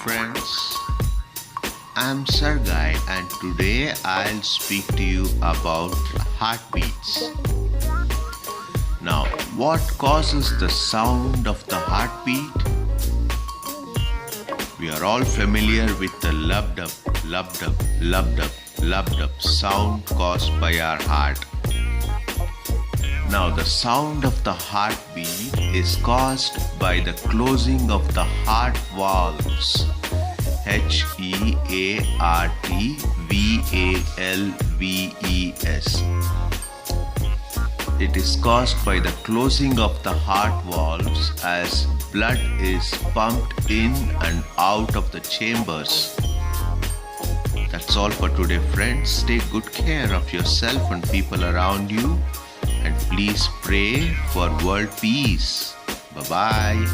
friends, I'm Sergey and today I'll speak to you about heartbeats. Now, what causes the sound of the heartbeat? We are all familiar with the lub-dub, lub-dub, lub-dub, lub-dub sound caused by our heart. Now, the sound of the heartbeat is caused by the closing of the heart valves. HEARTVALVES. It is caused by the closing of the heart valves as blood is pumped in and out of the chambers. That's all for today, friends. Take good care of yourself and people around you. And please pray for world peace. Bye-bye.